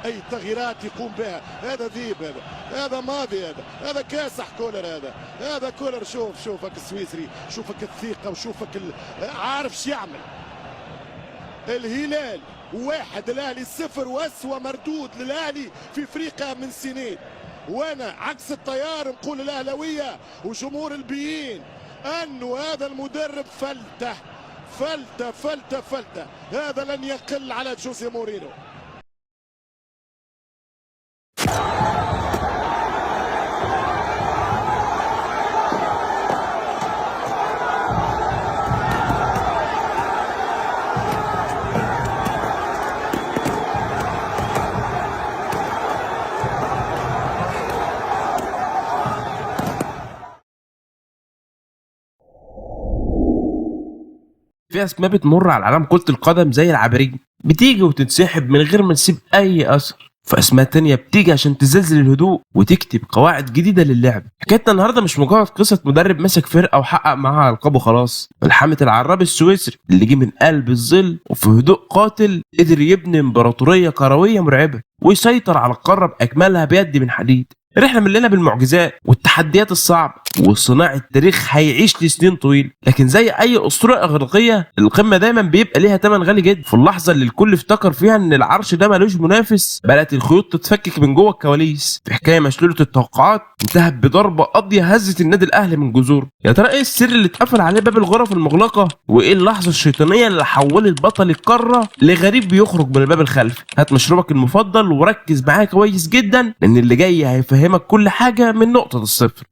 اي تغييرات يقوم بها. هذا ذيب، هذا ماضي، هذا كاسح كولر، هذا كولر. شوفك السويسري، شوفك الثقه وشوفك عارف شو يعمل. الهلال 1 الاهلي 0 واسوأ مردود للاهلي في افريقيا من سنين. وانا عكس التيار نقول الاهلاويه وجمهور البيين انه هذا المدرب فلته. هذا لن يقل على جوزيه مورينو. في اسماء بتمر على عالم كرة القدم زي العبرين، بتيجي وتنسحب من غير ما تسيب اي اثر. في اسماء تانية بتيجي عشان تزلزل الهدوء وتكتب قواعد جديدة للعب. حكايتنا النهارده مش مجرد قصة مدرب مسك فرقة وحقق معاها القاب خلاص. ملحمة العراب السويسري اللي جه من قلب الظل وفي هدوء قاتل قدر يبني امبراطورية كروية مرعبة ويسيطر على القارة بأكملها بيد من حديد. رحلة مليانة بالمعجزات والتحديات الصعبة، وصناع التاريخ هيعيش لسنين طويل. لكن زي اي اسطوره اغريقيه القمه دايما بيبقى ليها ثمن غالي جدا. في اللحظه اللي الكل افتكر فيها ان العرش ده ملوش منافس، بدات الخيوط تتفكك من جوه الكواليس في حكايه مشلوله التوقعات انتهت بضربه قاضيه هزت النادي الاهلي من جذوره. يا ترى ايه السر اللي اتقفل عليه باب الغرف المغلقه؟ وايه اللحظه الشيطانيه اللي حولت بطل القاره لغريب بيخرج من الباب الخلفي؟ هات مشروبك المفضل وركز معايا كويس جدا لان اللي جاي هيفهمك كل حاجه من نقطه الصفر.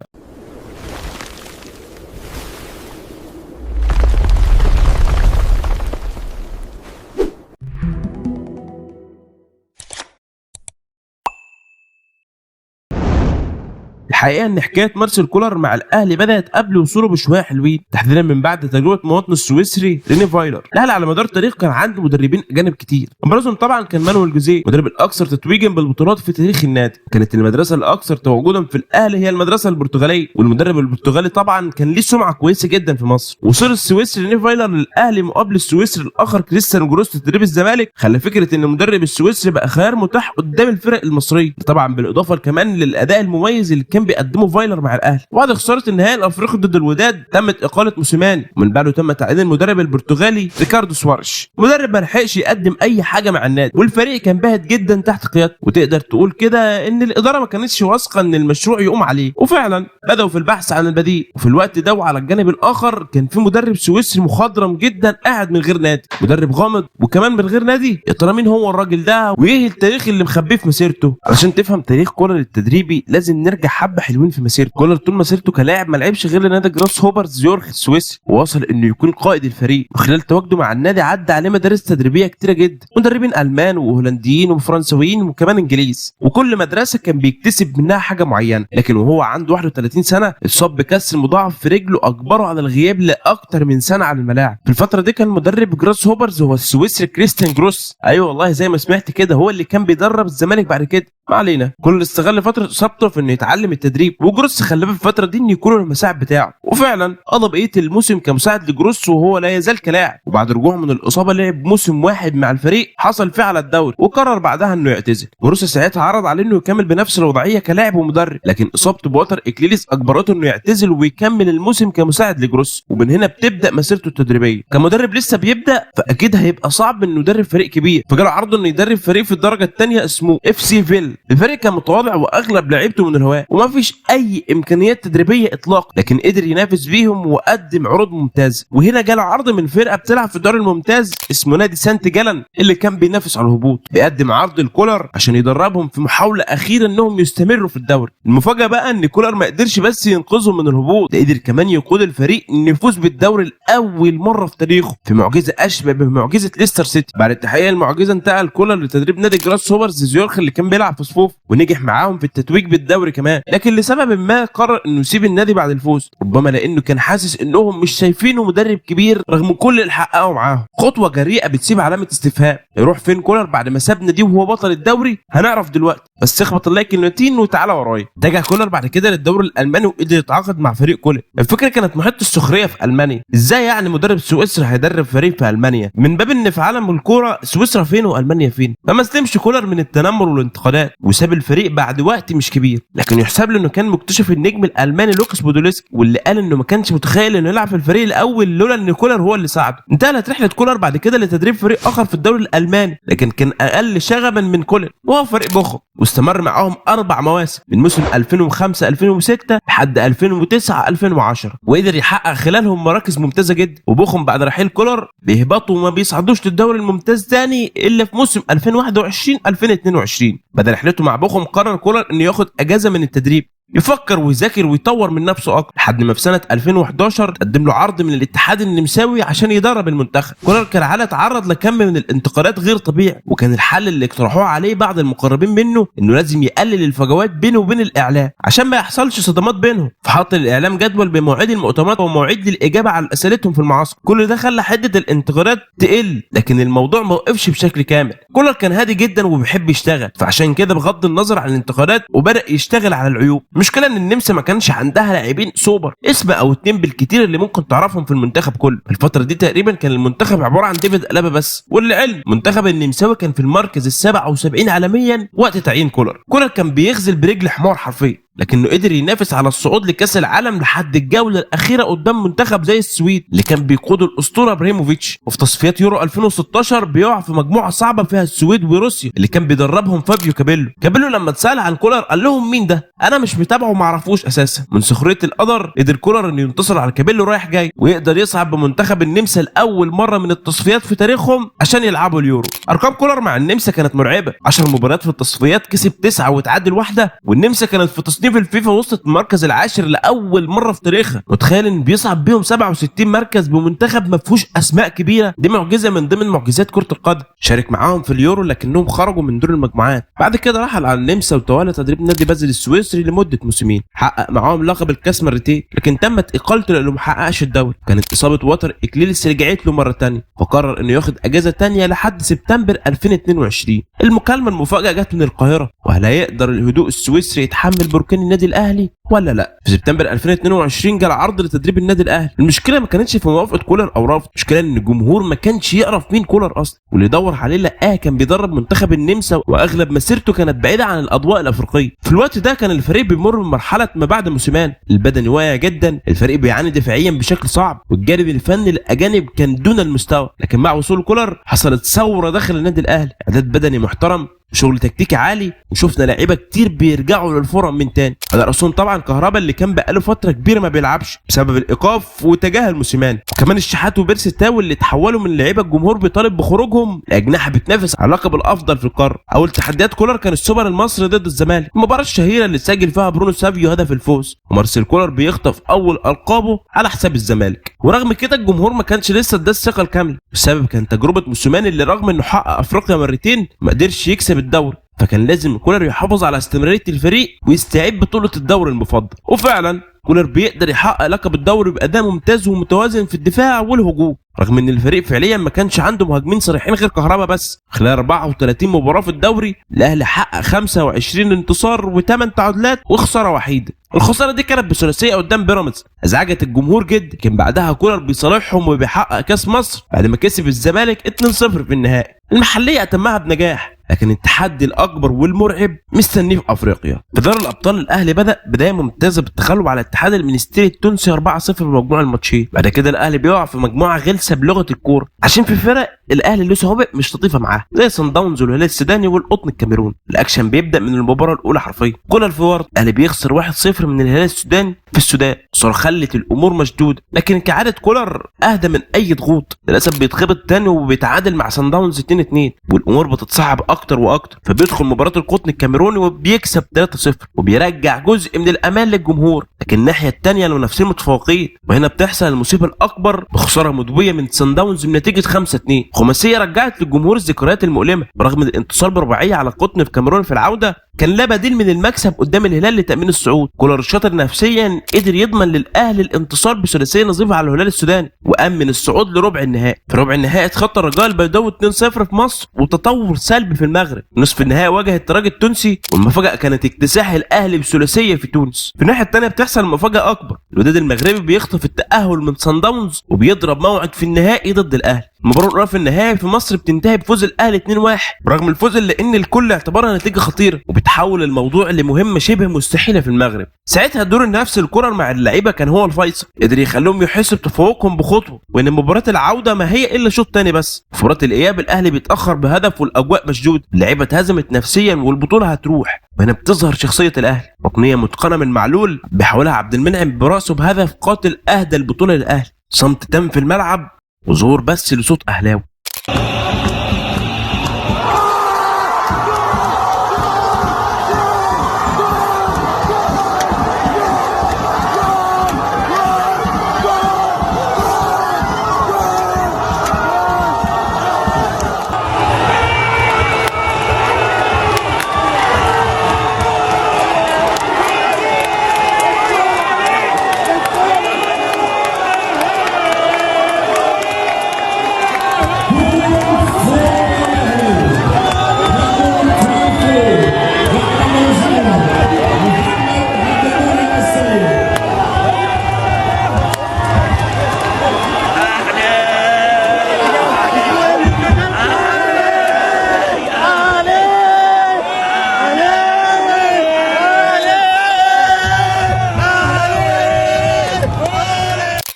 الحقيقه ان حكايه مارسيل كولر مع الاهلي بدات قبل وصوله بشويه حلوين، تحديدا من بعد تجربه مواطنه السويسري ريني فايلر. الاهلي على مدار التاريخ كان عنده مدربين اجانب كتير، ابرزهم طبعا كان مانويل جوزيه، المدرب الاكثر تتويجا بالبطولات في تاريخ النادي. كانت المدرسه الاكثر تواجدا في الاهلي هي المدرسه البرتغاليه، والمدرب البرتغالي طبعا كان ليه سمعه كويسه جدا في مصر. وصول السويسري ريني فايلر للاهلي مقابل السويسري الاخر كريستيان جروس تدريب الزمالك خلى فكره ان المدرب السويسري بقى خيار متاح قدام الفرق المصريه، طبعا بالاضافه كمان للاداء المميز اللي كان بيقدمه فايلر مع الاهلي. وبعد خساره النهائي الافريقي ضد الوداد تمت اقاله موسيماني، ومن بعده تم تعيين المدرب البرتغالي ريكاردو سوارش. مدرب ما لحقش يقدم اي حاجه مع النادي، والفريق كان باهت جدا تحت قيادته، وتقدر تقول كده ان الاداره ما كانتش واثقه ان المشروع يقوم عليه. وفعلا بداوا في البحث عن البديل. وفي الوقت ده وعلى الجانب الاخر كان في مدرب سويسري مخضرم جدا قاعد من غير نادي، مدرب غامض وكمان من غير نادي. يا ترى مين هو الراجل ده وايه التاريخ اللي مخبيه في مسيرته؟ علشان تفهم تاريخ كولر التدريبي لازم نرجع حبه حلوين في مسيرته. كولر طول مسيرته كلاعب ما لعبش غير لنادي جراس هوبرز زيورخ السويسري، ووصل انه يكون قائد الفريق. وخلال تواجده مع النادي عدى عليه مدارس تدريبيه كتيره جدا، مدربين المان وهولنديين وفرنسويين وكمان انجليز، وكل مدرسه كان بيكتسب منها حاجه معينه. لكن وهو عنده 31 سنه اتصاب بكسر مضاعف في رجله اجبره على الغياب لاكثر من سنه عن الملاعب. في الفتره دي كان مدرب جراس هوبرز هو السويسري كريستيان جروس. ايوه والله زي ما سمعت كده، هو اللي كان بيدرب الزمالك بعد كده. ما علينا، كل استغل فتره اصابته في انه يتعلم التدريب، وجروس خلاه في الفتره دي انه يكون المساعد بتاعه. وفعلا قضى بقيه الموسم كمساعد لجروس وهو لا يزال كلاعب. وبعد رجوعه من الاصابه لعب موسم واحد مع الفريق حصل فيه على الدوري، وقرر بعدها انه يعتزل. جروس ساعتها عرض عليه انه يكمل بنفس الوضعيه كلاعب ومدرب، لكن اصابته بوتر اكليليس اجبرته انه يعتزل ويكمل الموسم كمساعد لجروس. ومن هنا بتبدا مسيرته التدريبيه. كمدرب لسه بيبدا فاكيد هيبقى صعب انه يدرب فريق كبير، فجاله عرض انه يدرب فريق في الدرجه الثانيه اسمه اف سي فيل. الفريق كان متواضع واغلب لعيبته من الهواه وما فيش اي امكانيات تدريبيه اطلاقا، لكن قدر ينافس بيهم وقدم عروض ممتازه. وهنا جاله عرض من فرقه بتلعب في الدوري الممتاز اسمه نادي سانت جالان اللي كان بينافس على الهبوط، بيقدم عرض الكولر عشان يدربهم في محاوله اخيره انهم يستمروا في الدوري. المفاجاه بقى ان كولر ما قدرش بس ينقذهم من الهبوط، ده قدر كمان يقود الفريق انه يفوز بالدوري لاول مره في تاريخه في معجزه اشبه بمعجزه ليستر سيتي. بعد التحقيق المعجزه انتقل كولر لتدريب نادي جراس هوبرز زيورخ اللي كان بيلعب في صفوف، ونجح معاهم في التتويج بالدوري كمان. لكن لكن لسبب ما قرر انه يسيب النادي بعد الفوز، ربما لانه كان حاسس انهم مش شايفينه مدرب كبير رغم كل اللي حققه معاهم. خطوه جريئه بتسيب علامه استفهام. يروح فين كولر بعد ما ساب ناديه وهو بطل الدوري؟ هنعرف دلوقتي، بس اخبط اللايك كلمتين وتعالى ورايا. رجع كولر بعد كده للدوري الالماني وقدر يتعاقد مع فريق كولر. الفكره كانت محيط السخريه في المانيا، ازاي يعني مدرب سويسرا هيدرب فريق في المانيا؟ من باب ان في عالم الكوره سويسرا فين والمانيا فين. فما استلمش كولر من التنمر والانتقادات وساب الفريق بعد وقت مش كبير، لكن يحسب له انه كان مكتشف النجم الالماني لوكاس بودولسكي، واللي قال انه ما كانش متخيل انه يلعب في الفريق الاول لولا ان كولر هو اللي ساعده. انتهت رحله كولر بعد كده لتدريب فريق اخر في الدوري الالماني، لكن كان اقل شغبا من كولر وهو فريق بوخم، واستمر معاهم 4 مواسم من موسم 2005 2006 لحد 2009 2010، وقدر يحقق خلالهم مراكز ممتازه جدا. وبوخم بعد رحيل كولر بيهبطوا وما بيصعدوش للدوري الممتاز تاني الا في موسم 2021 2022. بعد رحلته مع بوخم قرر كولر انه ياخد اجازه من التدريب، يفكر ويذاكر ويطور من نفسه اكتر، لحد ما في سنه 2011 تقدم له عرض من الاتحاد النمساوي عشان يدرب المنتخب. كولر كالعاده تعرض لكم من الانتقادات غير طبيعي، وكان الحل اللي اقترحوه عليه بعض المقربين منه انه لازم يقلل الفجوات بينه وبين الاعلام عشان ما يحصلش صدمات بينهم، فحط للاعلام جدول بمواعيد المؤتمرات ومواعيد للاجابه على اسئلتهم في المعسكر. كل ده خلى حده الانتقادات تقل، لكن الموضوع ما وقفش بشكل كامل. كولر كان هادي جدا وبيحب يشتغل، فعشان كده بغض النظر عن الانتقادات وبدا يشتغل على العيوب. المشكله ان النمسا ما كانش عندها لاعبين سوبر، اسم او 2 بالكتير اللي ممكن تعرفهم في المنتخب كله. الفتره دي تقريبا كان المنتخب عباره عن ديفيد ألابا بس، والعلم منتخب النمساوي كان في المركز ال77 عالميا وقت تعيين كولر. كولر كان بيغزل برجل حمار حرفيا، لكنه قدر ينافس على الصعود لكاس العالم لحد الجوله الاخيره قدام منتخب زي السويد اللي كان بيقوده الاسطوره ابراهيموفيتش. وفي تصفيات يورو 2016 بيقع في مجموعه صعبه فيها السويد وروسيا اللي كان بيدربهم فابيو كابيلو لما اتسال عن كولر قال لهم مين ده؟ انا مش متابعه وما اعرفوش اساسا. من سخريه القدر قدر كولر انه ينتصر على كابيلو رايح جاي ويقدر يصعد بمنتخب النمسا لاول مره من التصفيات في تاريخهم عشان يلعبوا اليورو. ارقام كولر مع النمسا كانت مرعبه، 10 مباريات في التصفيات كسب 9 وتعادل 1، والنمسا كانت في تصنيف الفيفا وصلت المركز العاشر لاول مره في تاريخها. متخيل ان بيصعد بيهم 67 مركز بمنتخب ما فيهوش اسماء كبيره؟ دي معجزه من ضمن معجزات كره القدم. شارك معاهم في اليورو لكنهم خرجوا من دور المجموعات. بعد كده رحل على النمسا وتولى تدريب نادي بازل السويسري لمده موسمين، حقق معاهم لقب الكاس مرتين، لكن تمت اقالته لانه ما حققش الدوري. كانت اصابه واتر اكليلس رجعت له مره ثانيه، فقرر انه ياخد اجازه ثانيه لحد سبتمبر 2022. المكالمه المفاجاه جت من القاهره، وهل هيقدر الهدوء السويسري يتحمل بركان النادي الاهلي ولا لا؟ في سبتمبر 2022 جاء عرض لتدريب النادي الاهلي. المشكله ما كانتش في موافقه كولر او رفض، المشكله ان الجمهور ما كانش يعرف مين كولر اصلا، واللي دور عليه لقاه كان بيدرب منتخب النمسا واغلب مسيرته كانت بعيده عن الاضواء الافريقيه. في الوقت ده كان الفريق بيمر بمرحله ما بعد موسمان، البدني واقع جدا، الفريق بيعاني دفاعيا بشكل صعب، والجانب الفني للاجانب كان دون المستوى. لكن مع وصول كولر حصلت ثوره داخل النادي الاهلي، اعداد بدني محترم وشغل تكتيكي عالي، وشفنا لاعيبه كتير بيرجعوا للفورم من تاني. على راسهم طبعا كهربا اللي كان بقاله فتره كبيره ما بيلعبش بسبب الايقاف وتجاهل موسيماني، وكمان الشحات وبيرسي تاو اللي تحولوا من لعيبه الجمهور بيطالب بخروجهم لاجنحه بتنافس على لقب الافضل في القاره. اول تحديات كولر كان السوبر المصري ضد الزمالك، المباراه الشهيره اللي سجل فيها برونو سافيو هدف الفوز، ومارسيل كولر بيخطف اول القابه على حساب الزمالك. ورغم كده الجمهور ما كانش لسه ادى الثقه الكامله، بسبب كان تجربه موسيماني اللي رغم انه حقق افريقيا مرتين ما قدرش يكسب الدوري، فكان لازم كولر يحافظ على استمراريه الفريق ويستعيد بطوله الدوري المفضل. وفعلا كولر بيقدر يحقق لقب الدوري باداء ممتاز ومتوازن في الدفاع والهجوم، رغم ان الفريق فعليا ما كانش عنده مهاجمين صريحين غير كهربا بس. خلال 34 مباراه في الدوري الاهلي حقق 25 انتصار و8 تعادلات وخساره وحيده. الخساره دي كانت بثلاثيه قدام بيراميدز ازعجت الجمهور جدا، لكن بعدها كولر بيصالحهم وبيحقق كاس مصر بعد ما كسب الزمالك 2-0 في النهائي. المحليه اتمها بنجاح، لكن التحدي الاكبر والمرعب مستنيه في افريقيا. في دوري الابطال الاهلي بدا بدايه ممتازه بالتغلب على الاتحاد المنستيري التونسي 4-0 في مجموع الماتشين. بعد كده الاهلي بيقع في مجموعه غلسه بلغه الكوره، عشان في فرق الاهلي له سوابق مش لطيفه معاه زي صن داونز والهلال السوداني والقطن الكاميروني. الاكشن بيبدا من المباراه الاولى حرفيا، كولر في ورد الاهلي بيخسر 1-0 من الهلال السوداني في السودان، صار خلت الامور مشدوده، لكن كعاده كولر اهدى من اي ضغوط. للاسف بيتخبط تاني وبيتعادل مع صن داونز 2-2، والامور بتصعب اكتر واكتر، فبيدخل مباراه القطن الكاميروني وبيكسب 3-0 وبيرجع جزء من الامان للجمهور. لكن الناحيه الثانيه المنافسين متفوقين، وهنا بتحصل المصيبه الاكبر بخساره مدويه من صن داونز بنتيجه 5-2. خماسيه رجعت للجمهور الذكريات المؤلمه، ورغم الانتصار برباعيه على القطن في الكاميرون في العوده كان لا بديل من المكسب قدام الهلال لتامين الصعود. كولر شاطر نفسيا قدر يضمن للاهلي الانتصار بثلاثيه نظيفه على الهلال السوداني وامن الصعود لربع النهائي. في ربع النهائي اتخطى الرجاء البيضاوي 2-0 في مصر وتطور سلبي في المغرب. نصف النهائي واجه الترجي التونسي والمفاجاه كانت اكتساح الاهلي بثلاثيه في تونس. في الناحيه الثانيه بتحصل مفاجاه اكبر، الوداد المغربي بيخطف التاهل من صن داونز وبيضرب موعد في النهائي ضد الاهلي. المباراه الاولى في النهائي في مصر بتنتهي بفوز الاهلي 2-1 برغم الفوز اللي ان الكل اعتبرها نتيجه خطيره، وبتحول الموضوع لمهمه شبه مستحيله في المغرب. ساعتها الدور النفسي للكره مع اللعيبه كان هو الفيصل، قدر يخليهم يحسوا بتفوقهم بخطوه وان مباراه العوده ما هي الا شوط تاني بس. في مباراه الاياب الاهلي بيتاخر بهدف والاجواء مشدوده، اللعيبه اتهزمت نفسيا والبطوله هتروح، وهنا بتظهر شخصيه الاهلي. ركنيه متقنه من معلول بيحاولها عبد المنعم براسه بهدف قاتل اهدى البطوله للاهلي. صمت تام في الملعب وظهور بس لصوت اهلاوي.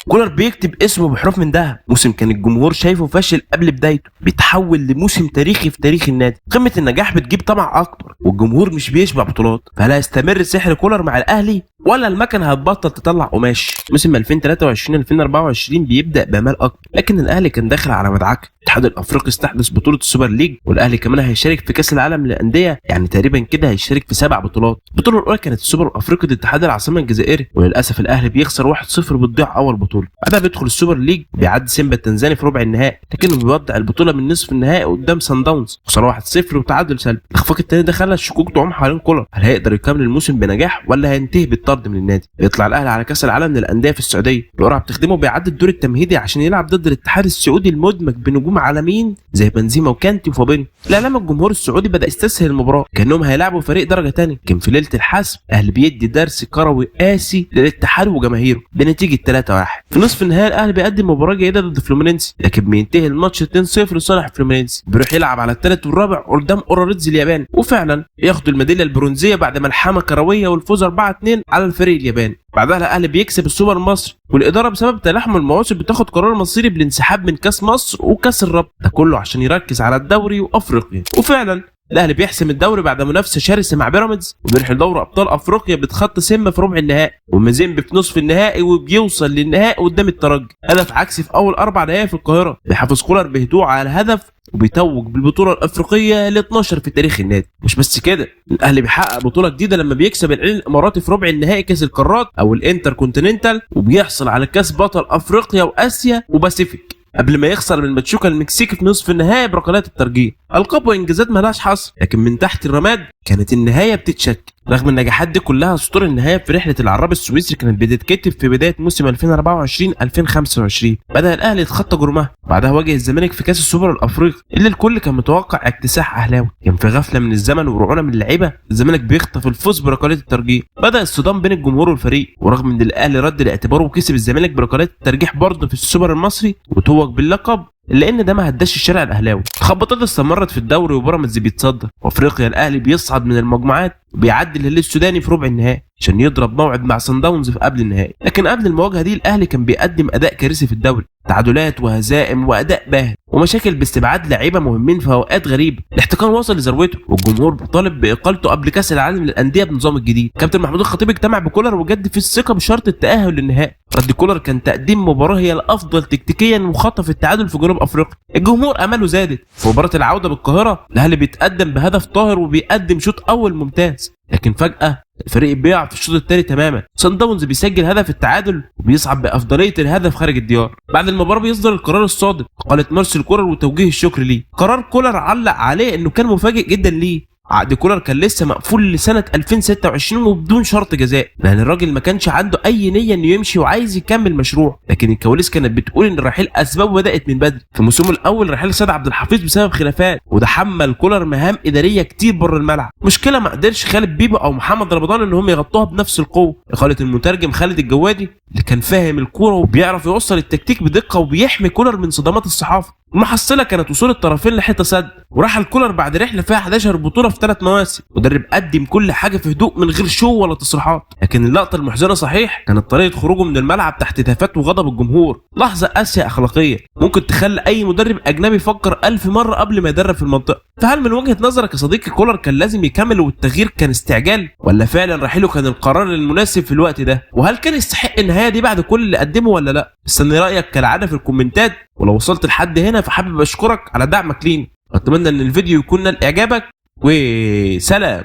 كولر بيكتب اسمه بحروف من ذهب. موسم كان الجمهور شايفه فاشل قبل بدايته بيتحول لموسم تاريخي في تاريخ النادي. قمه النجاح بتجيب طمع اكبر والجمهور مش بيشبع بطولات، فهل هيستمر سحر كولر مع الاهلي ولا المكنه هتبطل تطلع قماش؟ موسم 2023 2024 بيبدا بامال اكبر، لكن الاهلي كان داخل على مدعكه. الاتحاد الافريقي استحدث بطوله السوبر ليج والاهلي كمان هيشارك في كاس العالم للانديه، يعني تقريبا كده هيشارك في 7 بطولات. البطوله الاولى كانت السوبر الافريقي ضد اتحاد العاصمه الجزائري، وللاسف الاهلي بيخسر 1-0 بتضيع اول بطوله. بعدها بيدخل السوبر ليج بيعدي سيمبا التنزاني في ربع النهائي، لكنه بيودع البطوله من نصف النهائي قدام صن داونز، خساره 1-0 وتعادل سلبي. الاخفاق الثاني ده خلى الشكوك تعوم حوالين كولر، هل هيقدر يكمل الموسم بنجاح ولا هينتهي بالطرد من النادي؟ يطلع الاهلي على كاس العالم للانديه في السعوديه، القرعه بتخدمه بيعدي الدور التمهيدي عشان يلعب ضد الاتحاد السعودي المدمج بنجوم عالميين زي بنزيما وكانتي وفابينو. الاعلام الجمهور السعودي بدا يستسهل المباراه كانهم هيلعبوا فريق درجه ثانيه. كان في ليله الحسم الاهلي بيدي درس كروي قاسي للاتحاد وجماهيره بنتيجه 3-1. في نصف النهائي الاهلي بيقدم مباراه جيده ضد فلومينينسي، لكن بينتهي الماتش 2-0 لصالح فلومينينسي. بيروح يلعب على الثالث والرابع قدام اوراريتز الياباني، وفعلا ياخدوا الميداليه البرونزيه بعد ملحمه كرويه والفوز 4-2 على الفريق الياباني. بعدها الاهلي بيكسب السوبر المصري، والاداره بسبب تلاحم المواسم بتاخد قرار مصيري بالانسحاب من كاس مصر وكاس الرابطه، ده كله عشان يركز على الدوري وافريقيا. وفعلا الاهلي بيحسم الدوري بعد منافسه شرسه مع بيراميدز، وبيروح لدوري ابطال افريقيا بتخطى سيمبا في ربع النهائي ومازيمبي في نصف النهائي، وبيوصل للنهائي قدام الترجي. هدف عكسي في اول 4 دقائق في القاهره، بيحافظ كولر بهدوء على الهدف وبيتوج بالبطوله الافريقيه ال 12 في تاريخ النادي. مش بس كده، الاهلي بيحقق بطوله جديده لما بيكسب العين الاماراتي في ربع النهائي كاس القارات او الانتر كونتيننتال، وبيحصل على كاس بطل افريقيا واسيا وباسيفيك قبل ما يخسر من باتشوكا المكسيكي في نصف النهائي بركلات الترجيح. القاب وانجازات مالهاش حصر، لكن من تحت الرماد كانت النهايه بتتشكل. رغم النجاحات دي كلها سطور النهايه في رحله العراب السويسري كانت بتتكتب في بدايه موسم 2024 2025. بدا الاهلي يتخطى جرمها، بعدها واجه الزمالك في كاس السوبر الافريقي اللي الكل كان متوقع اكتساح اهلاوي. كان في غفله من الزمن ورعونه من اللعيبه الزمالك بيخطف الفوز بركلات الترجيح. بدا الصدام بين الجمهور والفريق، ورغم ان الاهلي رد لاعتباره وكسب الزمالك بركلات الترجيح برضه في السوبر المصري وتوج باللقب، لان ده ما هداش الشارع الاهلاوي. الخبطات استمرت في الدوري وبيراميدز بيتصدر، وافريقيا الاهلي بيصعد من المجموعات وبيعدي الهلال السوداني في ربع النهائي عشان يضرب موعد مع صن داونز في قبل النهائي. لكن قبل المواجهه دي الاهلي كان بيقدم اداء كارثي في الدوري، تعادلات وهزائم واداء باهت ومشاكل باستبعاد لعيبه مهمين في اوقات غريبه. الاحتكار وصل لذروته والجمهور طالب باقالته قبل كاس العالم للانديه بنظام الجديد. كابتن محمود الخطيب اجتمع بكولر وجد في الثقه بشرط التاهل للنهائي. رد كولر كان تقديم مباراه هي الافضل تكتيكيا وخطف التعادل في جنوب افريقيا. الجمهور اماله زادت. في مباراه العوده بالقاهره الاهلي بيتقدم بهدف طاهر وبيقدم شوط اول ممتاز، لكن فجاه الفريق بيقع في الشوط الثاني تماما. صن داونز بيسجل هدف التعادل وبيصعد بافضليه الهدف خارج الديار. بعد المباراه بيصدر القرار الصادم، قالت مارسيل كولر وتوجيه الشكر ليه. قرار كولر علق عليه انه كان مفاجئ جدا ليه. عقد كولر كان لسه مقفول لسنه 2026 وبدون شرط جزاء، لان الراجل ما كانش عنده اي نيه انه يمشي وعايز يكمل مشروع. لكن الكواليس كانت بتقول ان الرحيل اسبابه بدات من بدري. في موسمه الاول رحيل سيد عبد الحفيظ بسبب خلافات، وده حمل كولر مهام اداريه كتير بره الملعب. مشكله ما قدرش خالد بيبو او محمد رمضان ان هم يغطوها بنفس القوه. اقاله المترجم خالد الجوادي اللي كان فاهم الكوره وبيعرف يوصل التكتيك بدقه وبيحمي كولر من صدمات الصحافه. المحصله كانت وصول الطرفين لحته سد، ورحل كولر بعد رحله فيها 11 بطوله في 3 مواسم. مدرب قدم كل حاجه في هدوء من غير شو ولا تصريحات. لكن اللقطه المحزنه صحيح كانت طريقه خروجه من الملعب تحت هتافات وغضب الجمهور. لحظه قاسيه اخلاقيه ممكن تخلي اي مدرب اجنبي يفكر 1000 مره قبل ما يدرب في المنطقه. فهل من وجهه نظرك يا صديقي كولر كان لازم يكمل والتغيير كان استعجال، ولا فعلا رحيله كان القرار المناسب في الوقت ده؟ وهل كان يستحق النهايه دي بعد كل اللي قدمه ولا لا؟ استني رايك كالعاده في الكومنتات، ولو وصلت لحد هنا فحابب اشكرك على دعمك لينا. اتمنى ان الفيديو يكون نال اعجابك، وسلام.